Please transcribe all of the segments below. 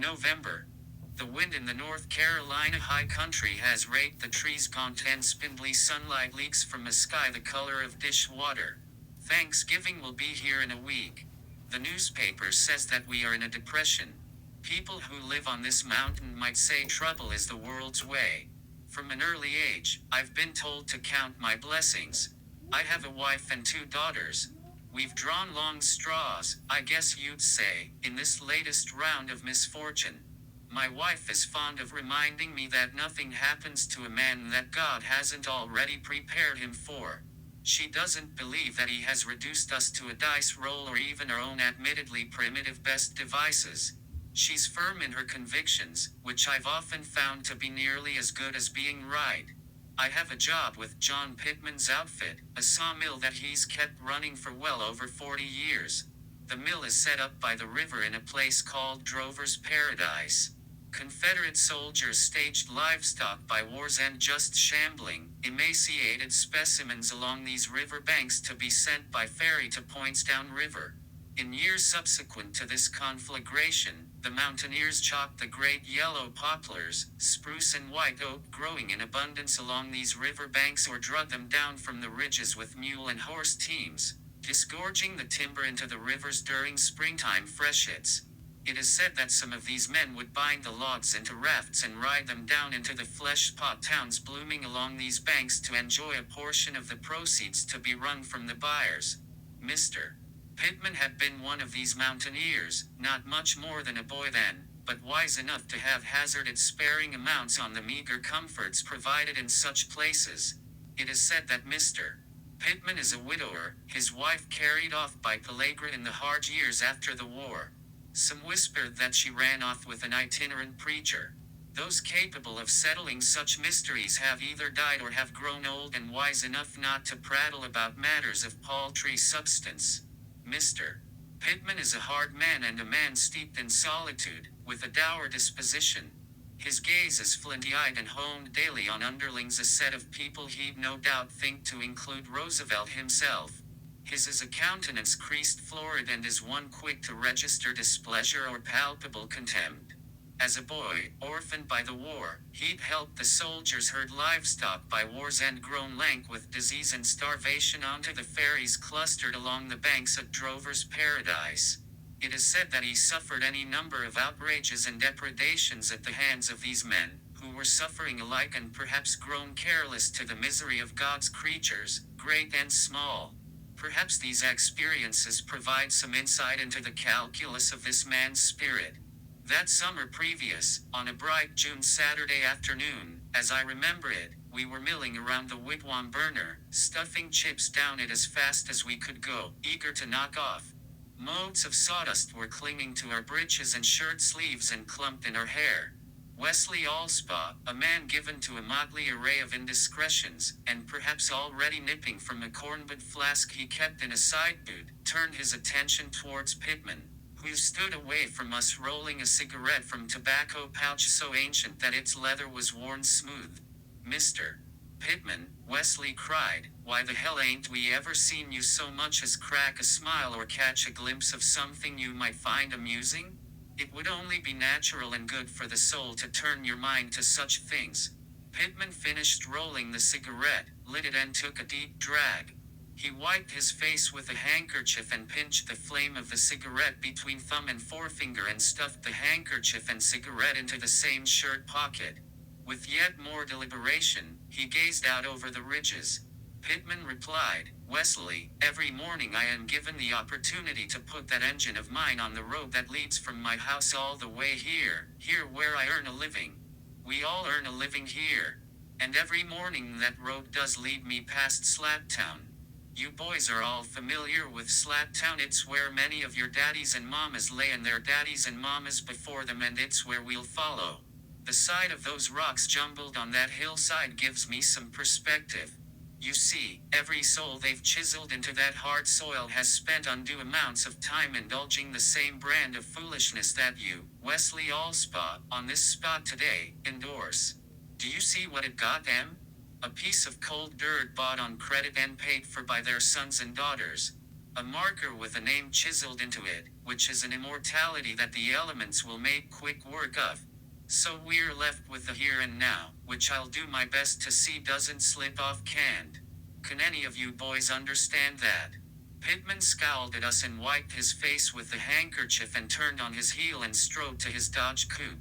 November. The wind in the North Carolina high country has raked the trees gaunt and spindly sunlight leaks from a sky the color of dishwater. Thanksgiving will be here in a week. The newspaper says that we are in a depression. People who live on this mountain might say trouble is the world's way. From an early age, I've been told to count my blessings. I have a wife and 2 daughters. We've drawn long straws, I guess you'd say, in this latest round of misfortune. My wife is fond of reminding me that nothing happens to a man that God hasn't already prepared him for. She doesn't believe that he has reduced us to a dice roll or even our own admittedly primitive best devices. She's firm in her convictions, which I've often found to be nearly as good as being right. I have a job with John Pittman's outfit, a sawmill that he's kept running for well over 40 years. The mill is set up by the river in a place called Drover's Paradise. Confederate soldiers staged livestock by war's end just shambling, emaciated specimens along these river banks to be sent by ferry to points downriver. In years subsequent to this conflagration, the mountaineers chopped the great yellow poplars, spruce and white oak growing in abundance along these river banks or drug them down from the ridges with mule and horse teams, disgorging the timber into the rivers during springtime freshets. It is said that some of these men would bind the logs into rafts and ride them down into the flesh-pot towns blooming along these banks to enjoy a portion of the proceeds to be wrung from the buyers. Mr. Pittman had been one of these mountaineers, not much more than a boy then, but wise enough to have hazarded sparing amounts on the meager comforts provided in such places. It is said that Mr. Pittman is a widower, his wife carried off by pellagra in the hard years after the war. Some whispered that she ran off with an itinerant preacher. Those capable of settling such mysteries have either died or have grown old and wise enough not to prattle about matters of paltry substance. Mr. Pittman is a hard man and a man steeped in solitude, with a dour disposition. His gaze is flinty-eyed and honed daily on underlings, a set of people he'd no doubt think to include Roosevelt himself. His is a countenance creased florid and is one quick to register displeasure or palpable contempt. As a boy, orphaned by the war, he'd helped the soldiers herd livestock by war's end grown lank with disease and starvation onto the ferries clustered along the banks at Drover's Paradise. It is said that he suffered any number of outrages and depredations at the hands of these men, who were suffering alike and perhaps grown careless to the misery of God's creatures, great and small. Perhaps these experiences provide some insight into the calculus of this man's spirit. That summer previous, on a bright June Saturday afternoon, as I remember it, we were milling around the wigwam burner, stuffing chips down it as fast as we could go, eager to knock off. Motes of sawdust were clinging to our breeches and shirt sleeves and clumped in our hair. Wesley Allspaw, a man given to a motley array of indiscretions, and perhaps already nipping from a cornbud flask he kept in a side boot, turned his attention towards Pittman, who stood away from us rolling a cigarette from tobacco pouch so ancient that its leather was worn smooth. "Mr. Pittman," Wesley cried, "why the hell ain't we ever seen you so much as crack a smile or catch a glimpse of something you might find amusing? It would only be natural and good for the soul to turn your mind to such things." Pittman finished rolling the cigarette, lit it and took a deep drag. He wiped his face with a handkerchief and pinched the flame of the cigarette between thumb and forefinger and stuffed the handkerchief and cigarette into the same shirt pocket. With yet more deliberation, he gazed out over the ridges. Pittman replied, "Wesley, every morning I am given the opportunity to put that engine of mine on the road that leads from my house all the way here where I earn a living. We all earn a living here. And every morning that road does lead me past Slaptown. You boys are all familiar with Slaptown. It's where many of your daddies and mamas lay and their daddies and mamas before them, and it's where we'll follow. The sight of those rocks jumbled on that hillside gives me some perspective. You see, every soul they've chiseled into that hard soil has spent undue amounts of time indulging the same brand of foolishness that you, Wesley Allspaw, on this spot today, endorse. Do you see what it got them? A piece of cold dirt bought on credit and paid for by their sons and daughters. A marker with a name chiseled into it, which is an immortality that the elements will make quick work of. So we're left with the here and now, which I'll do my best to see doesn't slip off canned. Can any of you boys understand that? Pittman scowled at us and wiped his face with the handkerchief and turned on his heel and strode to his Dodge coupe.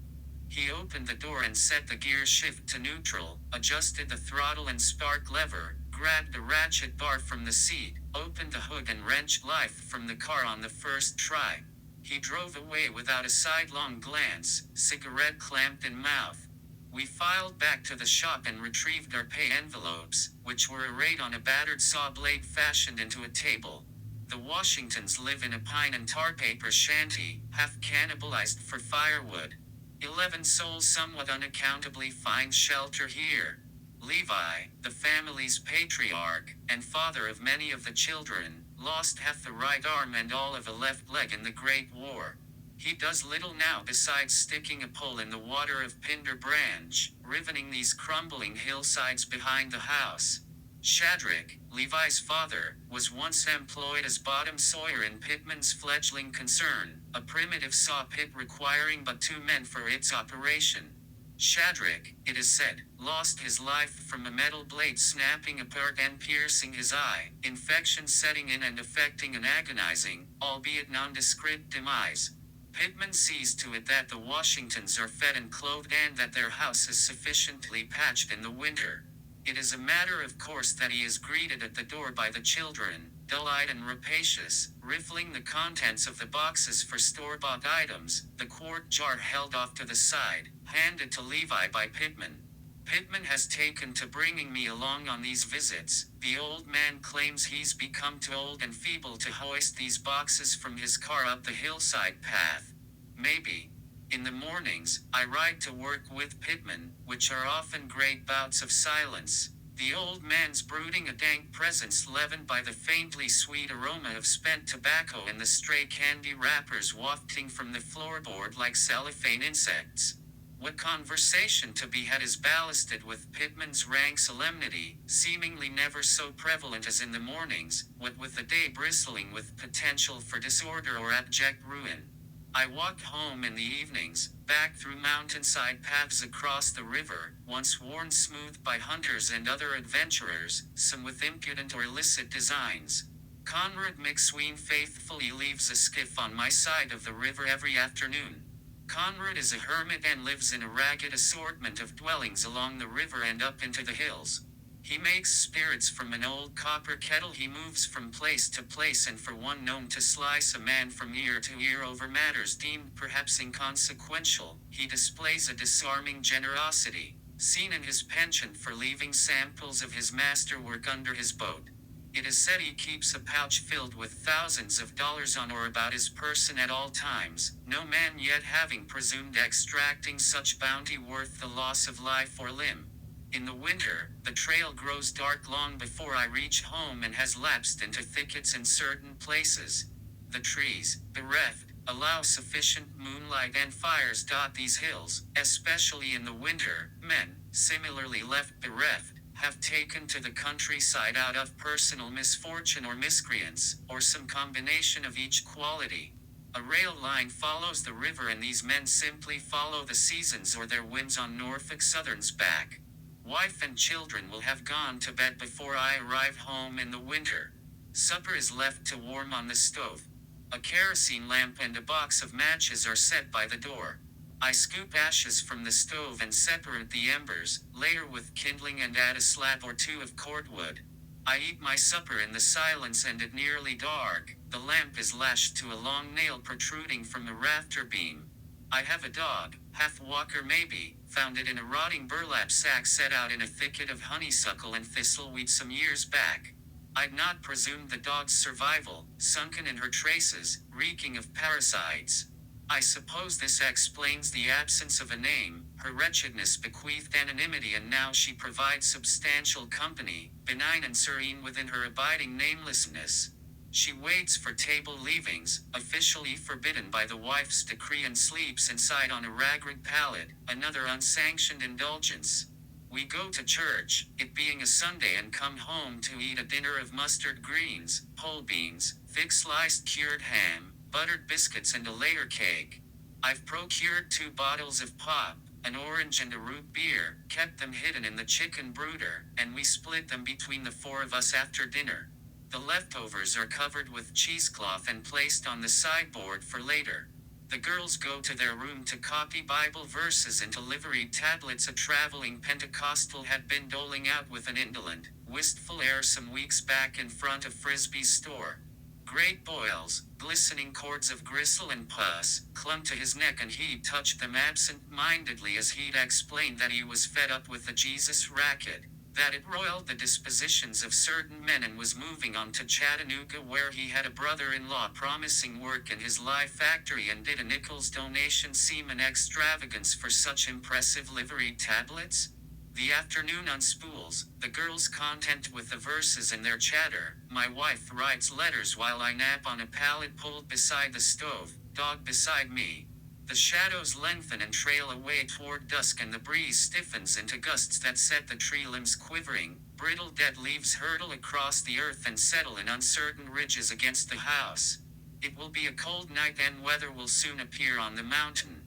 He opened the door and set the gear shift to neutral, adjusted the throttle and spark lever, grabbed the ratchet bar from the seat, opened the hood and wrenched life from the car on the first try. He drove away without a sidelong glance, cigarette clamped in mouth. We filed back to the shop and retrieved our pay envelopes, which were arrayed on a battered saw blade fashioned into a table. The Washingtons live in a pine and tar paper shanty, half cannibalized for firewood. 11 souls somewhat unaccountably find shelter here. Levi, the family's patriarch, and father of many of the children, lost half the right arm and all of a left leg in the Great War. He does little now besides sticking a pole in the water of Pinder Branch, riveting these crumbling hillsides behind the house. Shadrach, Levi's father, was once employed as bottom sawyer in Pittman's fledgling concern, a primitive saw pit requiring but 2 men for its operation. Shadrach, it is said, lost his life from a metal blade snapping apart and piercing his eye, infection setting in and affecting an agonizing, albeit nondescript demise. Pittman sees to it that the Washingtons are fed and clothed and that their house is sufficiently patched in the winter. It is a matter of course that he is greeted at the door by the children, dull-eyed and rapacious, riffling the contents of the boxes for store-bought items, the quart jar held off to the side, handed to Levi by Pittman. Pittman has taken to bringing me along on these visits. The old man claims he's become too old and feeble to hoist these boxes from his car up the hillside path. Maybe. In the mornings, I ride to work with Pittman, which are often great bouts of silence. The old man's brooding a dank presence leavened by the faintly sweet aroma of spent tobacco and the stray candy wrappers wafting from the floorboard like cellophane insects. What conversation to be had is ballasted with Pittman's rank solemnity, seemingly never so prevalent as in the mornings, what with the day bristling with potential for disorder or abject ruin. I walked home in the evenings, back through mountainside paths across the river, once worn smooth by hunters and other adventurers, some with impudent or illicit designs. Conrad McSween faithfully leaves a skiff on my side of the river every afternoon. Conrad is a hermit and lives in a ragged assortment of dwellings along the river and up into the hills. He makes spirits from an old copper kettle. He moves from place to place, and for one known to slice a man from ear to ear over matters deemed perhaps inconsequential, he displays a disarming generosity, seen in his penchant for leaving samples of his masterwork under his boat. It is said he keeps a pouch filled with thousands of dollars on or about his person at all times, no man yet having presumed extracting such bounty worth the loss of life or limb. In the winter, the trail grows dark long before I reach home and has lapsed into thickets in certain places. The trees, bereft, allow sufficient moonlight and fires dot these hills, especially in the winter. Men, similarly left bereft, have taken to the countryside out of personal misfortune or miscreants, or some combination of each quality. A rail line follows the river and these men simply follow the seasons or their winds on Norfolk Southern's back. Wife and children will have gone to bed before I arrive home in the winter. Supper is left to warm on the stove. A kerosene lamp and a box of matches are set by the door. I scoop ashes from the stove and separate the embers, layer with kindling and add a slab or two of cordwood. I eat my supper in the silence and at nearly dark. The lamp is lashed to a long nail protruding from a rafter beam. I have a dog, half walker maybe, found it in a rotting burlap sack set out in a thicket of honeysuckle and thistleweed some years back. I'd not presumed the dog's survival, sunken in her traces, reeking of parasites. I suppose this explains the absence of a name, her wretchedness bequeathed anonymity, and now she provides substantial company, benign and serene within her abiding namelessness. She waits for table leavings, officially forbidden by the wife's decree, and sleeps inside on a ragged pallet, another unsanctioned indulgence. We go to church, it being a Sunday, and come home to eat a dinner of mustard greens, pole beans, thick sliced cured ham, buttered biscuits, and a layer cake. I've procured 2 bottles of pop, an orange and a root beer, kept them hidden in the chicken brooder, and we split them between the 4 of us after dinner. The leftovers are covered with cheesecloth and placed on the sideboard for later. The girls go to their room to copy Bible verses into liveried tablets a traveling Pentecostal had been doling out with an indolent, wistful air some weeks back in front of Frisbee's store. Great boils, glistening cords of gristle and pus, clung to his neck, and he touched them absent-mindedly as he'd explained that he was fed up with the Jesus racket, that it roiled the dispositions of certain men, and was moving on to Chattanooga, where he had a brother-in-law promising work in his lye factory. And did a nickel's donation seem an extravagance for such impressive liveried tablets? The afternoon unspools, the girls content with the verses and their chatter. My wife writes letters while I nap on a pallet pulled beside the stove, dog beside me. The shadows lengthen and trail away toward dusk, and the breeze stiffens into gusts that set the tree limbs quivering. Brittle dead leaves hurtle across the earth and settle in uncertain ridges against the house. It will be a cold night, and weather will soon appear on the mountain.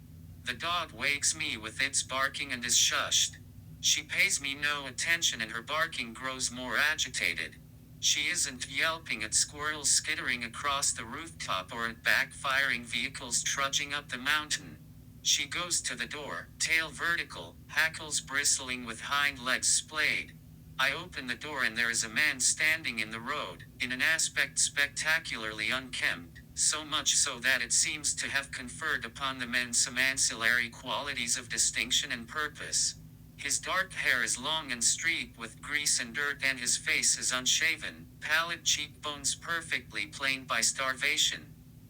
The dog wakes me with its barking and is shushed. She pays me no attention, and her barking grows more agitated. She isn't yelping at squirrels skittering across the rooftop or at backfiring vehicles trudging up the mountain. She goes to the door, tail vertical, hackles bristling with hind legs splayed. I open the door, and there is a man standing in the road, in an aspect spectacularly unkempt, so much so that it seems to have conferred upon the men some ancillary qualities of distinction and purpose. His dark hair is long and streaked with grease and dirt, and his face is unshaven, pallid cheekbones perfectly planed by starvation.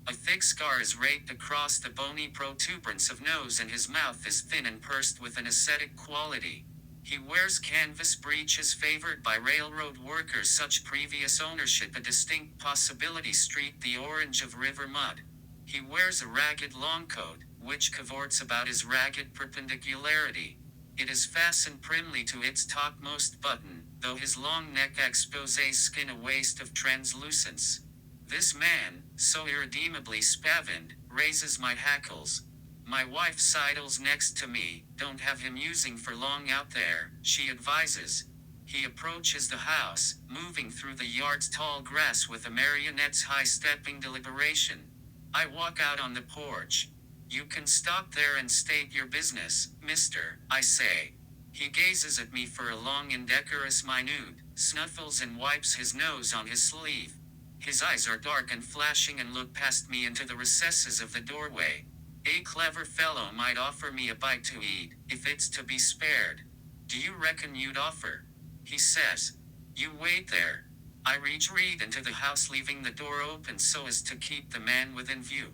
A thick scar is raked across the bony protuberance of nose, and his mouth is thin and pursed with an ascetic quality. He wears canvas breeches favored by railroad workers, such previous ownership a distinct possibility, streaked the orange of river mud. He wears a ragged long coat, which cavorts about his ragged perpendicularity. It is fastened primly to its topmost button, though his long neck exposes skin a waste of translucence. This man, so irredeemably spavined, raises my hackles. My wife sidles next to me. Don't have him using for long out there, she advises. He approaches the house, moving through the yard's tall grass with a marionette's high-stepping deliberation. I walk out on the porch. You can stop there and state your business, mister, I say. He gazes at me for a long indecorous minute, snuffles and wipes his nose on his sleeve. His eyes are dark and flashing and look past me into the recesses of the doorway. A clever fellow might offer me a bite to eat, if it's to be spared. Do you reckon you'd offer? He says. You wait there. I retreat into the house, leaving the door open so as to keep the man within view.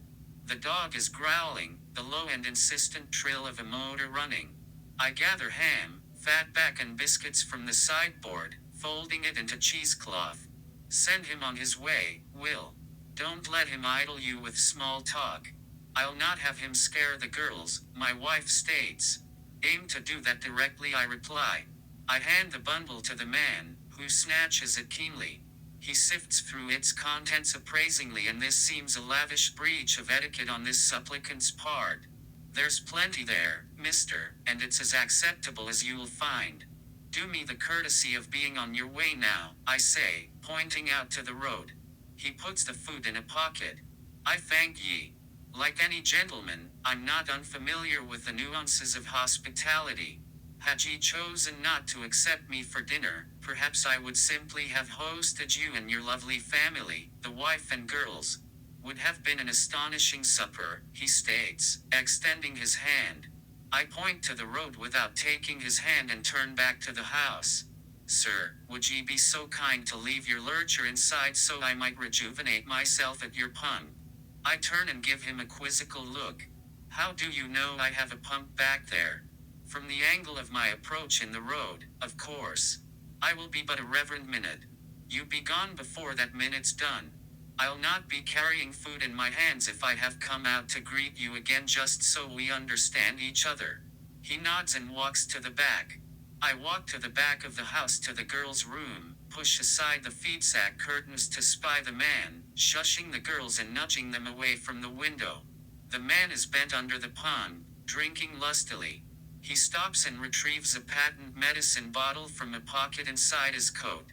The dog is growling, the low and insistent trill of a motor running. I gather ham, fatback, and biscuits from the sideboard, folding it into cheesecloth. Send him on his way, Will. Don't let him idle you with small talk. I'll not have him scare the girls, my wife states. Aim to do that directly, I reply. I hand the bundle to the man, who snatches it keenly. He sifts through its contents appraisingly, and this seems a lavish breach of etiquette on this supplicant's part. There's plenty there, mister, and it's as acceptable as you'll find. Do me the courtesy of being on your way now, I say, pointing out to the road. He puts the food in a pocket. I thank ye. Like any gentleman, I'm not unfamiliar with the nuances of hospitality. Had ye chosen not to accept me for dinner, perhaps I would simply have hosted you and your lovely family, the wife and girls. Would have been an astonishing supper, he states, extending his hand. I point to the road without taking his hand and turn back to the house. Sir, would ye be so kind to leave your lurcher inside so I might rejuvenate myself at your pump? I turn and give him a quizzical look. How do you know I have a pump back there? From the angle of my approach in the road, of course. I will be but a reverend minute. You be gone before that minute's done. I'll not be carrying food in my hands if I have come out to greet you again, just so we understand each other. He nods and walks to the back. I walk to the back of the house to the girls' room, push aside the feedsack curtains to spy the man, shushing the girls and nudging them away from the window. The man is bent under the pond, drinking lustily. He stops and retrieves a patent medicine bottle from a pocket inside his coat.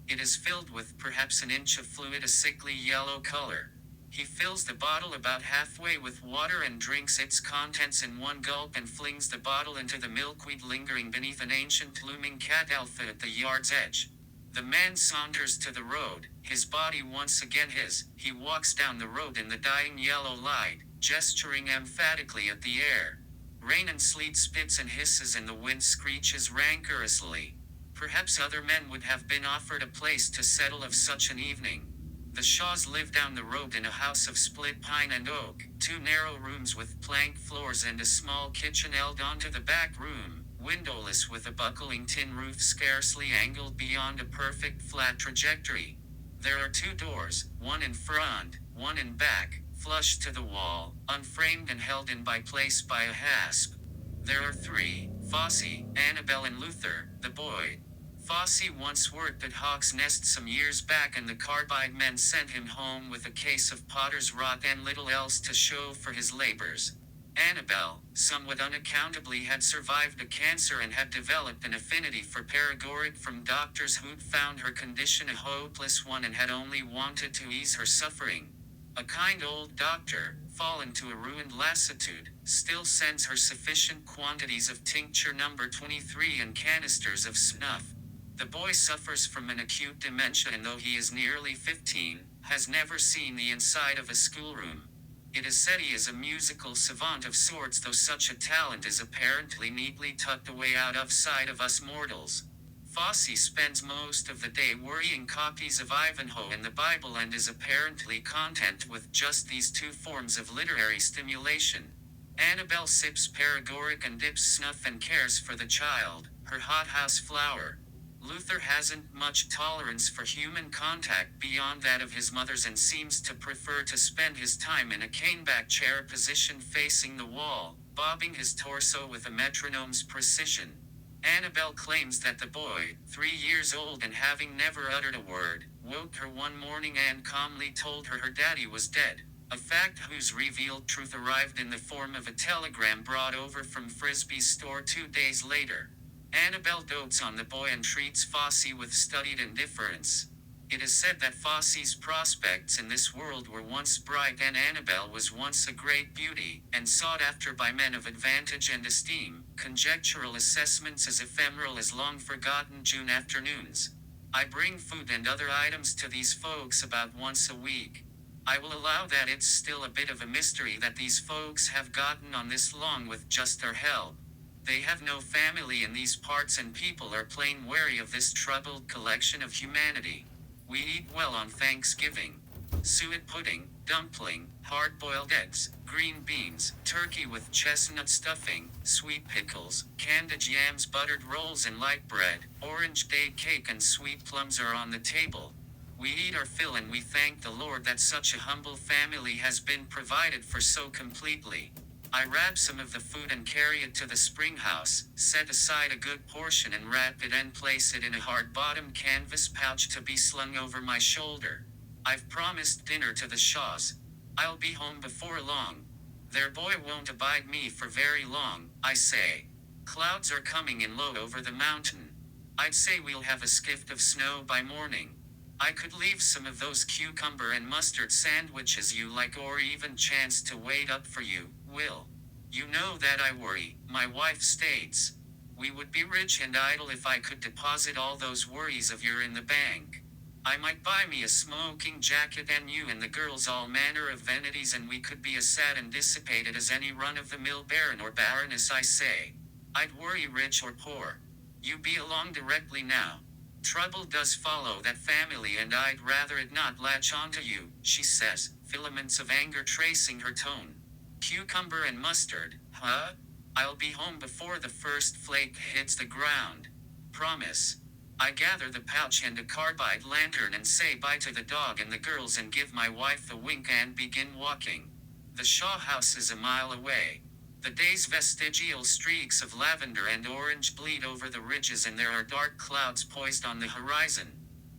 It is filled with perhaps an inch of fluid, a sickly yellow color. He fills the bottle about halfway with water and drinks its contents in one gulp and flings the bottle into the milkweed lingering beneath an ancient looming catalpa at the yard's edge. The man saunters to the road, his body once again his. He walks down the road in the dying yellow light, gesturing emphatically at the air. Rain and sleet spits and hisses and the wind screeches rancorously. Perhaps other men would have been offered a place to settle of such an evening. The Shaws live down the road in a house of split pine and oak, 2 narrow rooms with plank floors and a small kitchen held onto the back room, windowless with a buckling tin roof scarcely angled beyond a perfect flat trajectory. There are 2 doors, one in front, one in back, flush to the wall, unframed and held in place by a hasp. There are 3, Fosse, Annabelle and Luther, the boy. Fosse once worked at Hawk's Nest some years back and the Carbide men sent him home with a case of potter's rot and little else to show for his labors. Annabelle, somewhat unaccountably, had survived a cancer and had developed an affinity for paregoric from doctors who'd found her condition a hopeless one and had only wanted to ease her suffering. A kind old doctor, fallen to a ruined lassitude, still sends her sufficient quantities of tincture number 23 and canisters of snuff. The boy suffers from an acute dementia and though he is nearly 15, has never seen the inside of a schoolroom. It is said he is a musical savant of sorts, though such a talent is apparently neatly tucked away out of sight of us mortals. Fosse spends most of the day worrying copies of Ivanhoe and the Bible and is apparently content with just these 2 forms of literary stimulation. Annabelle sips paregoric and dips snuff and cares for the child, her hothouse flower. Luther hasn't much tolerance for human contact beyond that of his mother's and seems to prefer to spend his time in a caneback chair position facing the wall, bobbing his torso with a metronome's precision. Annabelle claims that the boy, 3 years old and having never uttered a word, woke her one morning and calmly told her her daddy was dead, a fact whose revealed truth arrived in the form of a telegram brought over from Frisbee's store 2 days later. Annabelle dotes on the boy and treats Fosse with studied indifference. It is said that Fosse's prospects in this world were once bright and Annabelle was once a great beauty, and sought after by men of advantage and esteem, conjectural assessments as ephemeral as long-forgotten June afternoons. I bring food and other items to these folks about once a week. I will allow that it's still a bit of a mystery that these folks have gotten on this long with just our help. They have no family in these parts and people are plain wary of this troubled collection of humanity. We eat well on Thanksgiving. Suet pudding, dumpling, hard-boiled eggs, green beans, turkey with chestnut stuffing, sweet pickles, candied yams, buttered rolls and light bread, orange date cake and sweet plums are on the table. We eat our fill and we thank the Lord that such a humble family has been provided for so completely. I wrap some of the food and carry it to the spring house, set aside a good portion and wrap it and place it in a hard-bottomed canvas pouch to be slung over my shoulder. I've promised dinner to the Shaws. I'll be home before long. Their boy won't abide me for very long, I say. Clouds are coming in low over the mountain. I'd say we'll have a skift of snow by morning. I could leave some of those cucumber and mustard sandwiches you like or even chance to wait up for you, Will. You know that I worry, my wife states. We would be rich and idle if I could deposit all those worries of yours in the bank. I might buy me a smoking jacket and you and the girls all manner of vanities and we could be as sad and dissipated as any run-of-the-mill baron or baroness, I say. I'd worry rich or poor. You be along directly now. Trouble does follow that family and I'd rather it not latch onto you, she says, filaments of anger tracing her tone. Cucumber and mustard, huh? I'll be home before the first flake hits the ground. Promise. I gather the pouch and a carbide lantern and say bye to the dog and the girls and give my wife a wink and begin walking. The Shaw house is a mile away. The day's vestigial streaks of lavender and orange bleed over the ridges, and there are dark clouds poised on the horizon.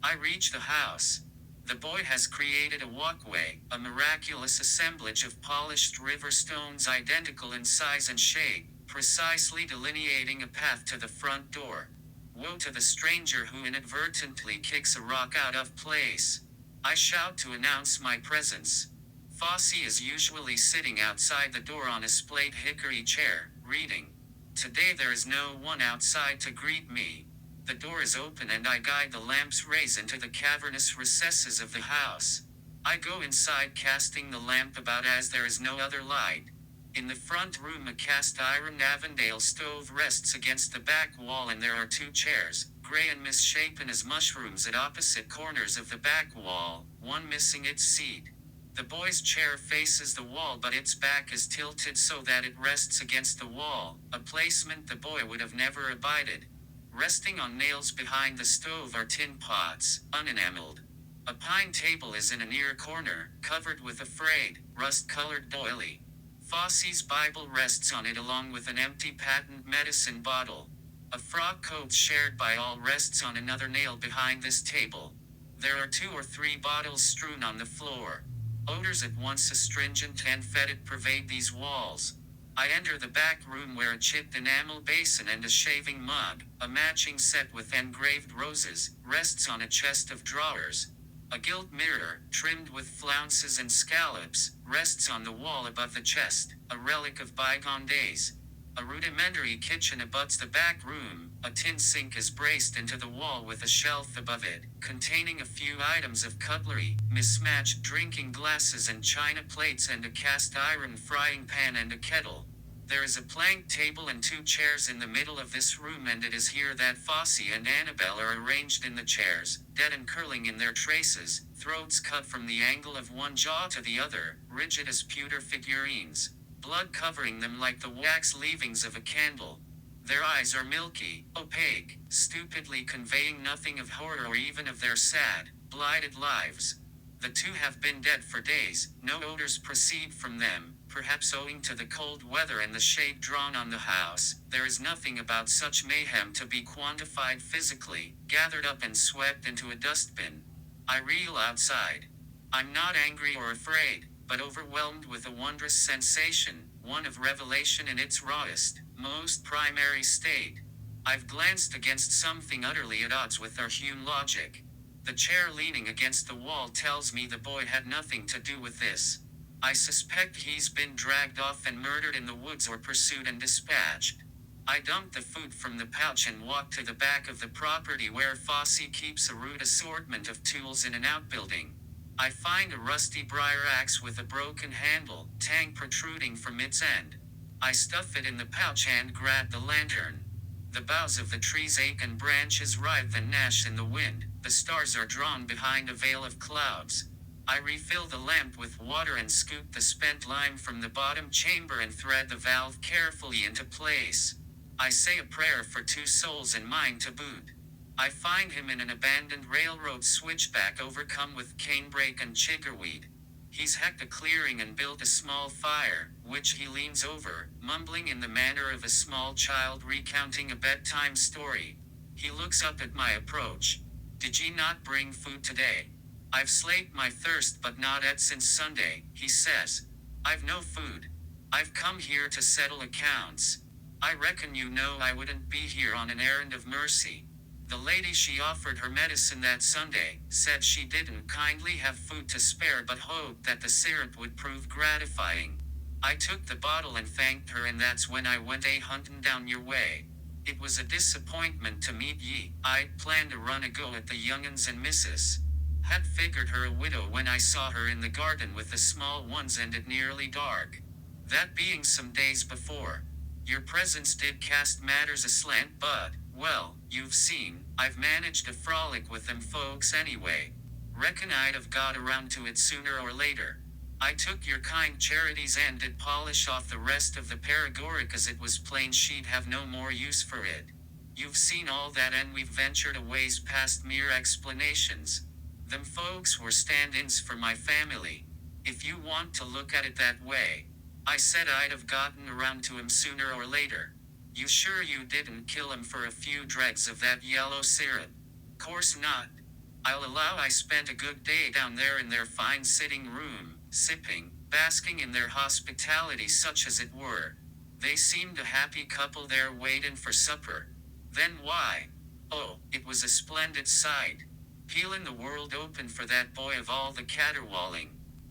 I reach the house. The boy has created a walkway, a miraculous assemblage of polished river stones identical in size and shape, precisely delineating a path to the front door. Woe to the stranger who inadvertently kicks a rock out of place. I shout to announce my presence. Fossey is usually sitting outside the door on a splayed hickory chair, reading. Today there is no one outside to greet me. The door is open and I guide the lamp's rays into the cavernous recesses of the house. I go inside, casting the lamp about as there is no other light. In the front room a cast iron Avondale stove rests against the back wall, and there are two chairs, gray and misshapen as mushrooms, at opposite corners of the back wall, one missing its seat. The boy's chair faces the wall, but its back is tilted so that it rests against the wall, a placement the boy would have never abided. Resting on nails behind the stove are tin pots, unenameled. A pine table is in a near corner, covered with a frayed, rust-colored doily. Fossey's Bible rests on it along with an empty patent medicine bottle. A frock coat shared by all rests on another nail behind this table. There are 2 or 3 bottles strewn on the floor. Odors at once astringent and fetid pervade these walls. I enter the back room where a chipped enamel basin and a shaving mug, a matching set with engraved roses, rests on a chest of drawers. A gilt mirror, trimmed with flounces and scallops, rests on the wall above the chest, a relic of bygone days. A rudimentary kitchen abuts the back room. A tin sink is braced into the wall with a shelf above it, containing a few items of cutlery, mismatched drinking glasses and china plates, and a cast iron frying pan and a kettle. There is a plank table and 2 chairs in the middle of this room, and it is here that Fossey and Annabel are arranged in the chairs, dead and curling in their traces, throats cut from the angle of one jaw to the other, rigid as pewter figurines, blood covering them like the wax leavings of a candle. Their eyes are milky, opaque, stupidly conveying nothing of horror or even of their sad, blighted lives. The 2 have been dead for days, no odors proceed from them, perhaps owing to the cold weather and the shade drawn on the house. There is nothing about such mayhem to be quantified physically, gathered up and swept into a dustbin. I reel outside. I'm not angry or afraid, but overwhelmed with a wondrous sensation, one of revelation in its rawest, most primary state. I've glanced against something utterly at odds with our hewn logic. The chair leaning against the wall tells me the boy had nothing to do with this. I suspect he's been dragged off and murdered in the woods or pursued and dispatched. I dump the food from the pouch and walk to the back of the property where Fossey keeps a rude assortment of tools in an outbuilding. I find a rusty briar axe with a broken handle, tang protruding from its end. I stuff it in the pouch and grab the lantern. The boughs of the trees ache and branches writhe and gnash in the wind. The stars are drawn behind a veil of clouds. I refill the lamp with water and scoop the spent lime from the bottom chamber and thread the valve carefully into place. I say a prayer for 2 souls and mine to boot. I find him in an abandoned railroad switchback overcome with canebrake and chiggerweed. He's hacked a clearing and built a small fire, which he leans over, mumbling in the manner of a small child recounting a bedtime story. He looks up at my approach. "Did ye not bring food today?" "I've slaked my thirst but not ate since Sunday," he says. "I've no food. I've come here to settle accounts. I reckon you know I wouldn't be here on an errand of mercy. The lady she offered her medicine that Sunday said she didn't kindly have food to spare but hoped that the syrup would prove gratifying. I took the bottle and thanked her, and that's when I went huntin' down your way. It was a disappointment to meet ye. I'd planned to run a go at the young'uns and missus. Had figured her a widow when I saw her in the garden with the small ones and it nearly dark. That being some days before. Your presence did cast matters aslant, but, well, you've seen, I've managed to frolic with them folks anyway. Reckon I'd have got around to it sooner or later. I took your kind charities and did polish off the rest of the paregoric as it was plain she'd have no more use for it. You've seen all that and we've ventured a ways past mere explanations. Them folks were stand-ins for my family. If you want to look at it that way. I said I'd have gotten around to him sooner or later. You sure you didn't kill him for a few dregs of that yellow syrup? Course not. I'll allow I spent a good day down there in their fine sitting room, sipping, basking in their hospitality such as it were. They seemed a happy couple there waitin' for supper. Then why? Oh, it was a splendid sight. Peelin' the world open for that boy of all the caterwauling.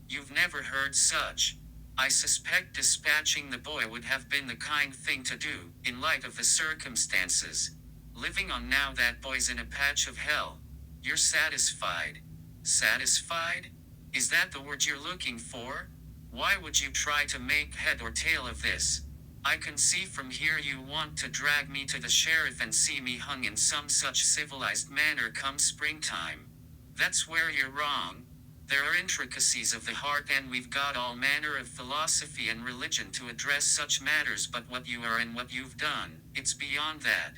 You've never heard such. I suspect dispatching the boy would have been the kind thing to do, in light of the circumstances. Living on now that boy's in a patch of hell. You're satisfied. Satisfied? Is that the word you're looking for? Why would you try to make head or tail of this? I can see from here you want to drag me to the sheriff and see me hung in some such civilized manner come springtime. That's where you're wrong. There are intricacies of the heart and we've got all manner of philosophy and religion to address such matters, but what you are and what you've done, it's beyond that.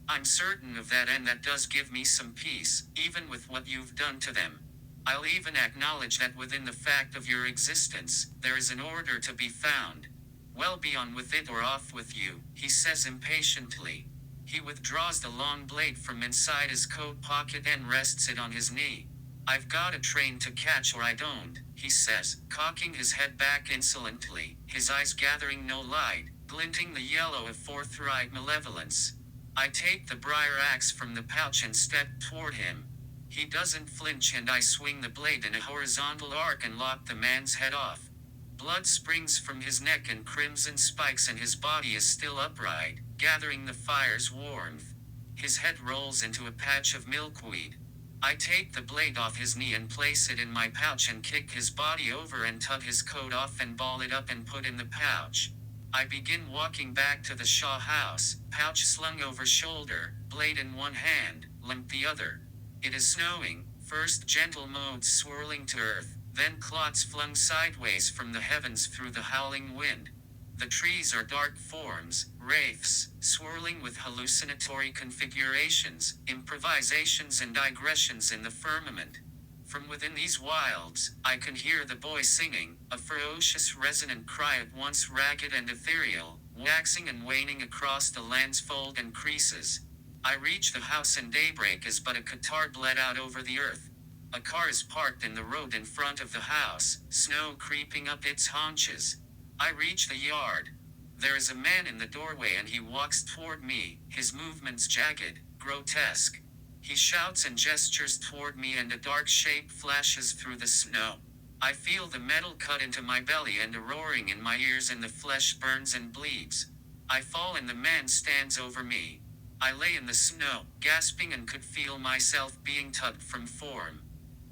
I'm certain of that, and that does give me some peace, even with what you've done to them. I'll even acknowledge that within the fact of your existence, there is an order to be found. Well, be on with it or off with you, he says impatiently. He withdraws the long blade from inside his coat pocket and rests it on his knee. I've got a train to catch or I don't, he says, cocking his head back insolently, his eyes gathering no light, glinting the yellow of forthright malevolence. I take the briar axe from the pouch and step toward him. He doesn't flinch and I swing the blade in a horizontal arc and lock the man's head off. Blood springs from his neck and crimson spikes, and his body is still upright, gathering the fire's warmth. His head rolls into a patch of milkweed. I take the blade off his knee and place it in my pouch and kick his body over and tug his coat off and ball it up and put in the pouch. I begin walking back to the Shaw house, pouch slung over shoulder, blade in one hand, limp the other. It is snowing, first gentle motes swirling to earth, then clots flung sideways from the heavens through the howling wind. The trees are dark forms, wraiths, swirling with hallucinatory configurations, improvisations and digressions in the firmament. From within these wilds, I can hear the boy singing, a ferocious resonant cry at once ragged and ethereal, waxing and waning across the land's fold and creases. I reach the house and daybreak is but a catarrh bled out over the earth. A car is parked in the road in front of the house, snow creeping up its haunches. I reach the yard. There is a man in the doorway and he walks toward me, his movements jagged, grotesque. He shouts and gestures toward me and a dark shape flashes through the snow. I feel the metal cut into my belly and a roaring in my ears and the flesh burns and bleeds. I fall and the man stands over me. I lay in the snow, gasping and could feel myself being tugged from form.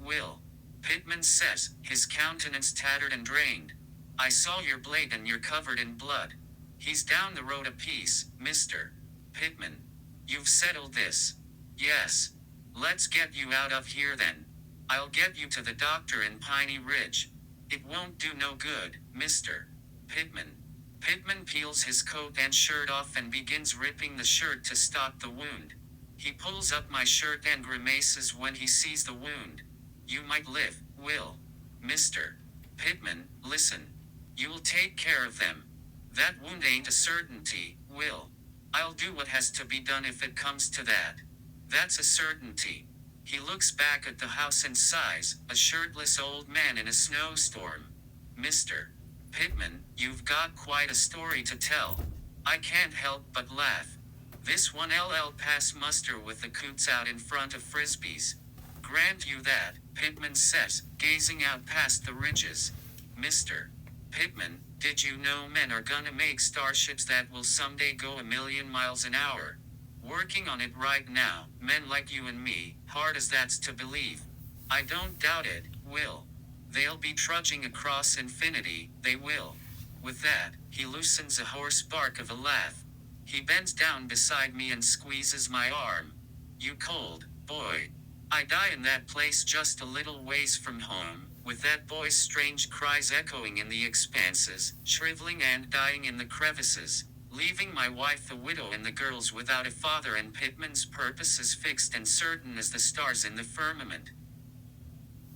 Will. Pittman says, his countenance tattered and drained. I saw your blade and you're covered in blood. He's down the road a piece, Mr. Pittman. You've settled this. Yes. Let's get you out of here then. I'll get you to the doctor in Piney Ridge. It won't do no good, Mr. Pittman. Pittman peels his coat and shirt off and begins ripping the shirt to stop the wound. He pulls up my shirt and grimaces when he sees the wound. You might live, Will. Mr. Pittman, listen. You'll take care of them. That wound ain't a certainty, Will. I'll do what has to be done if it comes to that. That's a certainty. He looks back at the house and sighs, a shirtless old man in a snowstorm. Mr. Pittman, you've got quite a story to tell. I can't help but laugh. This one LL pass muster with the coots out in front of Frisbees. Grant you that, Pittman says, gazing out past the ridges. Mr. Pittman, did you know men are gonna make starships that will someday go 1,000,000 miles an hour? Working on it right now, men like you and me, hard as that's to believe. I don't doubt it, Will. They'll be trudging across infinity, they will. With that, he loosens a hoarse bark of a laugh. He bends down beside me and squeezes my arm. You cold, boy. I die in that place just a little ways from home, with that boy's strange cries echoing in the expanses, shriveling and dying in the crevices, leaving my wife a widow and the girls without a father, and Pittman's purposes fixed and certain as the stars in the firmament.